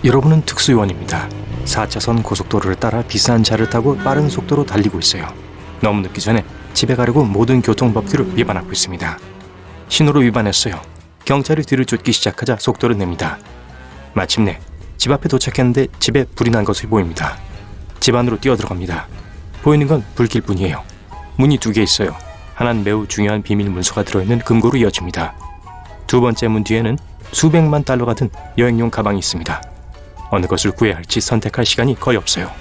여러분은 특수요원입니다. 4차선 고속도로를 따라 비싼 차를 타고 빠른 속도로 달리고 있어요. 너무 늦기 전에 집에 가려고 모든 교통법규를 위반하고 있습니다. 신호를 위반했어요. 경찰이 뒤를 쫓기 시작하자 속도를 냅니다. 마침내 집 앞에 도착했는데 집에 불이 난 것이 보입니다. 집 안으로 뛰어들어갑니다. 보이는 건 불길 뿐이에요. 문이 2개 있어요. 하나는 매우 중요한 비밀 문서가 들어있는 금고로 이어집니다. 두 번째 문 뒤에는 수백만 달러가 든 여행용 가방이 있습니다. 어느 것을 구해야 할지 선택할 시간이 거의 없어요.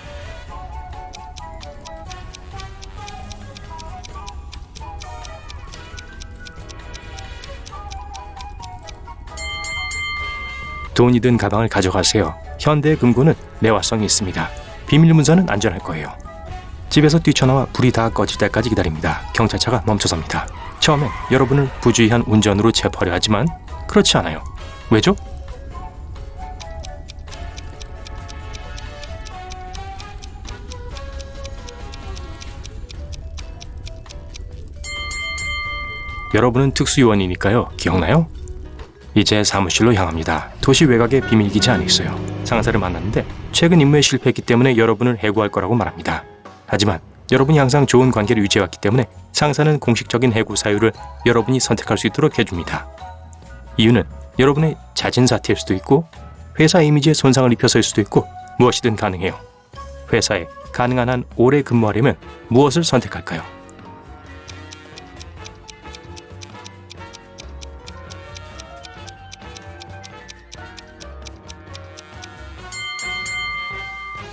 돈이 든 가방을 가져가세요. 현대의 금고는 내화성이 있습니다. 비밀 문서는 안전할 거예요. 집에서 뛰쳐나와 불이 다 꺼질 때까지 기다립니다. 경찰차가 멈춰섭니다. 처음엔 여러분을 부주의한 운전으로 체포하려 하지만 그렇지 않아요. 왜죠? 여러분은 특수요원이니까요. 기억나요? 이제 사무실로 향합니다. 도시 외곽에 비밀기지 안에 있어요. 상사를 만났는데 최근 임무에 실패했기 때문에 여러분을 해고할 거라고 말합니다. 하지만 여러분이 항상 좋은 관계를 유지해왔기 때문에 상사는 공식적인 해고 사유를 여러분이 선택할 수 있도록 해줍니다. 이유는 여러분의 잦은 사태일 수도 있고 회사 이미지에 손상을 입혀서일 수도 있고 무엇이든 가능해요. 회사에 가능한 한 오래 근무하려면 무엇을 선택할까요?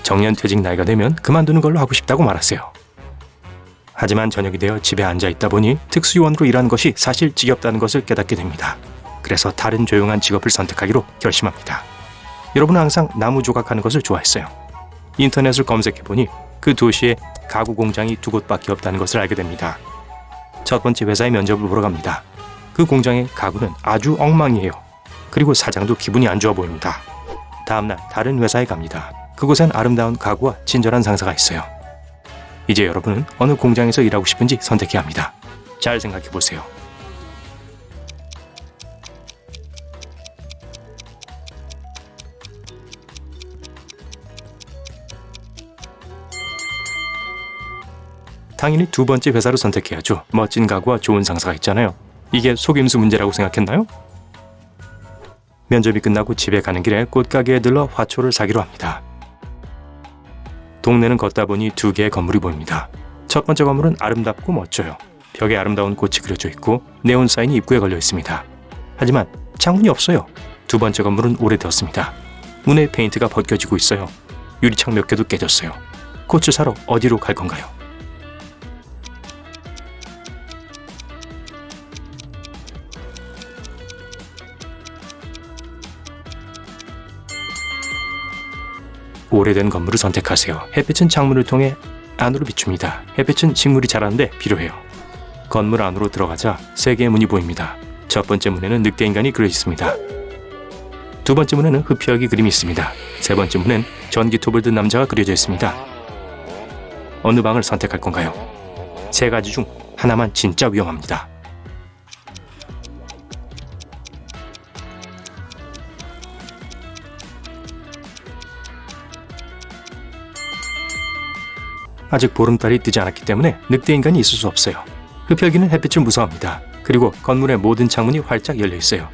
정년퇴직 나이가 되면 그만두는 걸로 하고 싶다고 말하세요. 하지만 저녁이 되어 집에 앉아있다 보니 특수요원으로 일하는 것이 사실 지겹다는 것을 깨닫게 됩니다. 그래서 다른 조용한 직업을 선택하기로 결심합니다. 여러분은 항상 나무 조각하는 것을 좋아했어요. 인터넷을 검색해보니 그 도시에 가구 공장이 2곳밖에 없다는 것을 알게 됩니다. 첫 번째 회사에 면접을 보러 갑니다. 그 공장의 가구는 아주 엉망이에요. 그리고 사장도 기분이 안 좋아 보입니다. 다음날 다른 회사에 갑니다. 그곳엔 아름다운 가구와 친절한 상사가 있어요. 이제 여러분은 어느 공장에서 일하고 싶은지 선택해야 합니다. 잘 생각해보세요. 당연히 두 번째 회사를 선택해야죠. 멋진 가구와 좋은 상사가 있잖아요. 이게 속임수 문제라고 생각했나요? 면접이 끝나고 집에 가는 길에 꽃가게에 들러 화초를 사기로 합니다. 동네는 걷다 보니 2개의 건물이 보입니다. 첫 번째 건물은 아름답고 멋져요. 벽에 아름다운 꽃이 그려져 있고 네온 사인이 입구에 걸려 있습니다. 하지만 창문이 없어요. 두 번째 건물은 오래되었습니다. 문에 페인트가 벗겨지고 있어요. 유리창 몇 개도 깨졌어요. 꽃을 사러 어디로 갈 건가요? 오래된 건물을 선택하세요. 햇빛은 창문을 통해 안으로 비춥니다. 햇빛은 식물이 자라는데 필요해요. 건물 안으로 들어가자 3개의 문이 보입니다. 첫 번째 문에는 늑대인간이 그려 있습니다. 두 번째 문에는 흡혈귀 그림이 있습니다. 세 번째 문엔 전기톱을 든 남자가 그려져 있습니다. 어느 방을 선택할 건가요? 3가지 중 하나만 진짜 위험합니다. 아직 보름달이 뜨지 않았기 때문에 늑대인간이 있을 수 없어요. 흡혈귀는 햇빛을 무서워합니다. 그리고 건물의 모든 창문이 활짝 열려 있어요.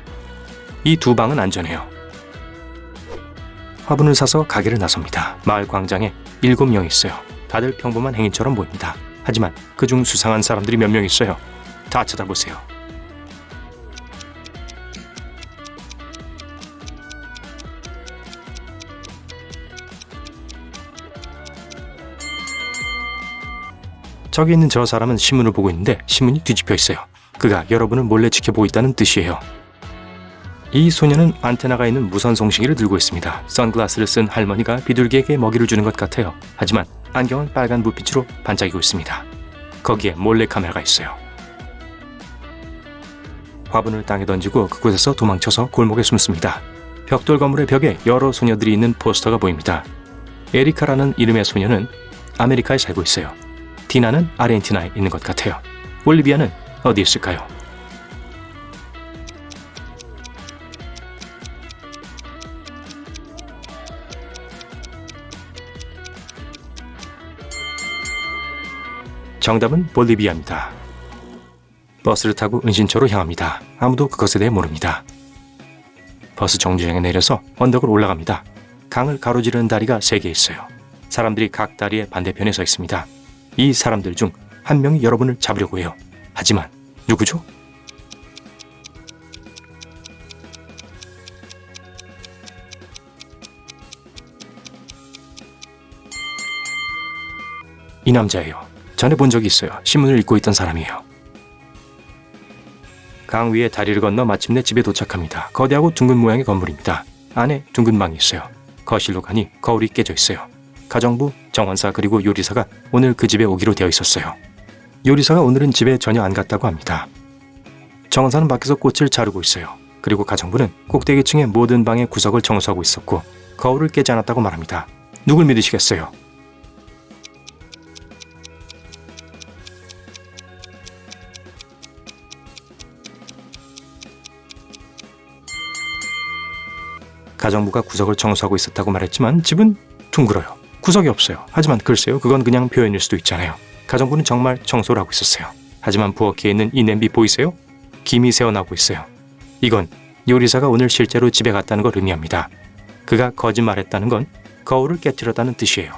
이 2방은 안전해요. 화분을 사서 가게를 나섭니다. 마을 광장에 7명 있어요. 다들 평범한 행인처럼 보입니다. 하지만 그중 수상한 사람들이 몇 명 있어요. 다 쳐다보세요. 저기 있는 저 사람은 신문을 보고 있는데 신문이 뒤집혀 있어요. 그가 여러분을 몰래 지켜보고 있다는 뜻이에요. 이 소녀는 안테나가 있는 무선 송신기를 들고 있습니다. 선글라스를 쓴 할머니가 비둘기에게 먹이를 주는 것 같아요. 하지만 안경은 빨간 불빛으로 반짝이고 있습니다. 거기에 몰래카메라가 있어요. 화분을 땅에 던지고 그곳에서 도망쳐서 골목에 숨습니다. 벽돌 건물의 벽에 여러 소녀들이 있는 포스터가 보입니다. 에리카라는 이름의 소녀는 아메리카에 살고 있어요. 디나는 아르헨티나에 있는 것 같아요. 올리비아는 어디 있을까요? 정답은 볼리비아입니다. 버스를 타고 은신처로 향합니다. 아무도 그것에 대해 모릅니다. 버스 정류장에 내려서 언덕을 올라갑니다. 강을 가로지르는 다리가 3개 있어요. 사람들이 각 다리의 반대편에 서 있습니다. 이 사람들 중 한 명이 여러분을 잡으려고 해요. 하지만 누구죠? 이 남자예요. 전에 본 적이 있어요. 신문을 읽고 있던 사람이에요. 강 위에 다리를 건너 마침내 집에 도착합니다. 거대하고 둥근 모양의 건물입니다. 안에 둥근 방이 있어요. 거실로 가니 거울이 깨져 있어요. 가정부, 정원사 그리고 요리사가 오늘 그 집에 오기로 되어 있었어요. 요리사가 오늘은 집에 전혀 안 갔다고 합니다. 정원사는 밖에서 꽃을 자르고 있어요. 그리고 가정부는 꼭대기층의 모든 방의 구석을 청소하고 있었고 거울을 깨지 않았다고 말합니다. 누굴 믿으시겠어요? 가정부가 구석을 청소하고 있었다고 말했지만 집은 둥글어요. 구석이 없어요. 하지만 글쎄요, 그건 그냥 표현일 수도 있잖아요. 가정부는 정말 청소를 하고 있었어요. 하지만 부엌에 있는 이 냄비 보이세요? 김이 새어나오고 있어요. 이건 요리사가 오늘 실제로 집에 갔다는 걸 의미합니다. 그가 거짓말했다는 건 거울을 깨뜨렸다는 뜻이에요.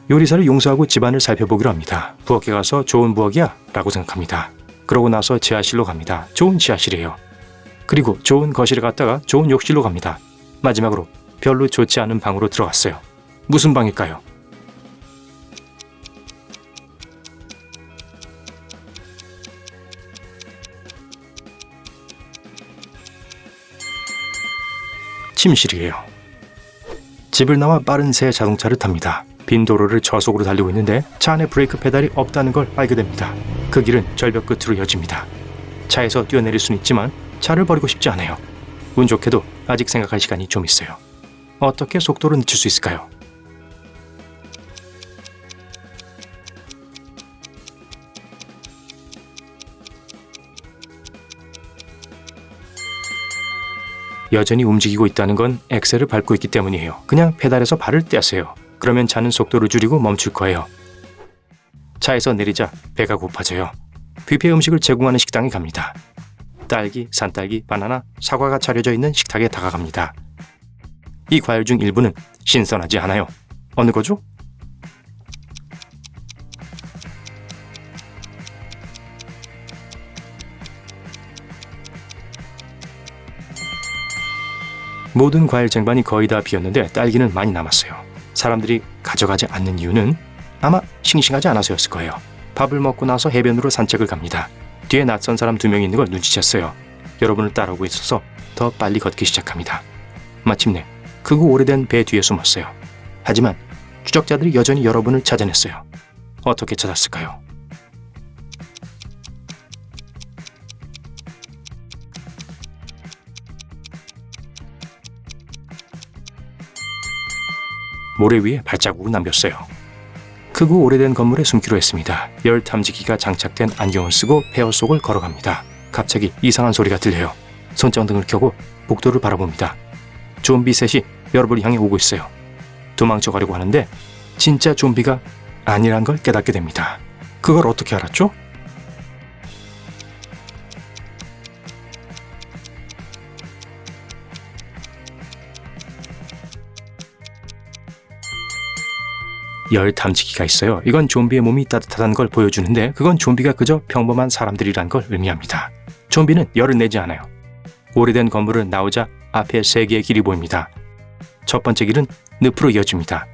요리사를 용서하고 집안을 살펴보기로 합니다. 부엌에 가서 좋은 부엌이야? 라고 생각합니다. 그러고 나서 지하실로 갑니다. 좋은 지하실이에요. 그리고 좋은 거실에 갔다가 좋은 욕실로 갑니다. 마지막으로 별로 좋지 않은 방으로 들어갔어요. 무슨 방일까요? 침실이에요. 집을 나와 빠른 새 자동차를 탑니다. 빈 도로를 저속으로 달리고 있는데 차 안에 브레이크 페달이 없다는 걸 알게 됩니다. 그 길은 절벽 끝으로 이어집니다. 차에서 뛰어내릴 수는 있지만 차를 버리고 싶지 않아요. 운 좋게도 아직 생각할 시간이 좀 있어요. 어떻게 속도를 늦출 수 있을까요? 여전히 움직이고 있다는 건 엑셀을 밟고 있기 때문이에요. 그냥 페달에서 발을 떼세요. 그러면 차는 속도를 줄이고 멈출 거예요. 차에서 내리자 배가 고파져요. 뷔페 음식을 제공하는 식당에 갑니다. 딸기, 산딸기, 바나나, 사과가 차려져 있는 식탁에 다가갑니다. 이 과일 중 일부는 신선하지 않아요. 어느 거죠? 모든 과일 쟁반이 거의 다 비었는데 딸기는 많이 남았어요. 사람들이 가져가지 않는 이유는 아마 싱싱하지 않아서였을 거예요. 밥을 먹고 나서 해변으로 산책을 갑니다. 뒤에 낯선 사람 2명이 있는 걸 눈치챘어요. 여러분을 따라오고 있어서 더 빨리 걷기 시작합니다. 마침내 크고 오래된 배 뒤에 숨었어요. 하지만 추적자들이 여전히 여러분을 찾아냈어요. 어떻게 찾았을까요? 모래 위에 발자국을 남겼어요. 크고 오래된 건물에 숨기로 했습니다. 열 탐지기가 장착된 안경을 쓰고 폐허 속을 걸어갑니다. 갑자기 이상한 소리가 들려요. 손전등을 켜고 복도를 바라봅니다. 좀비 셋이 여러분을 향해 오고 있어요. 도망쳐 가려고 하는데 진짜 좀비가 아니란 걸 깨닫게 됩니다. 그걸 어떻게 알았죠? 열 탐지기가 있어요. 이건 좀비의 몸이 따뜻하다는 걸 보여주는데 그건 좀비가 그저 평범한 사람들이란 걸 의미합니다. 좀비는 열을 내지 않아요. 오래된 건물을 나오자 앞에 3개의 길이 보입니다. 첫 번째 길은 늪으로 이어집니다.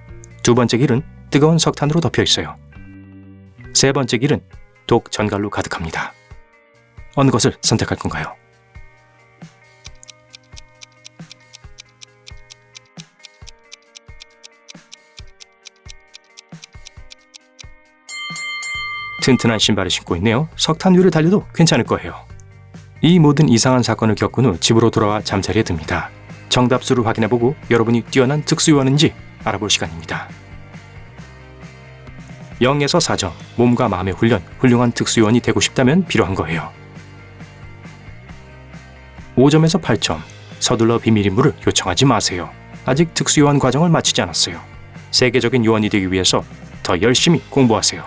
두 번째 길은 뜨거운 석탄으로 덮여 있어요. 세 번째 길은 독 전갈로 가득합니다. 어느 것을 선택할 건가요? 튼튼한 신발을 신고 있네요. 석탄 위를 달려도 괜찮을 거예요. 이 모든 이상한 사건을 겪은 후 집으로 돌아와 잠자리에 듭니다. 정답수를 확인해보고 여러분이 뛰어난 특수요원인지 알아볼 시간입니다. 0에서 4점, 몸과 마음의 훈련, 훌륭한 특수요원이 되고 싶다면 필요한 거예요. 5점에서 8점, 서둘러 비밀 임무를 요청하지 마세요. 아직 특수요원 과정을 마치지 않았어요. 세계적인 요원이 되기 위해서 더 열심히 공부하세요.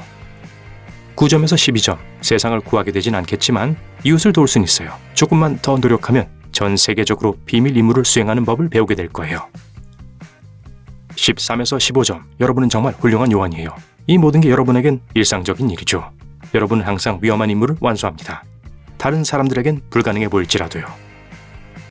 9점에서 12점. 세상을 구하게 되진 않겠지만 이웃을 도울 수는 있어요. 조금만 더 노력하면 전 세계적으로 비밀 임무를 수행하는 법을 배우게 될 거예요. 13에서 15점. 여러분은 정말 훌륭한 요원이에요. 이 모든 게 여러분에겐 일상적인 일이죠. 여러분은 항상 위험한 임무를 완수합니다. 다른 사람들에겐 불가능해 보일지라도요.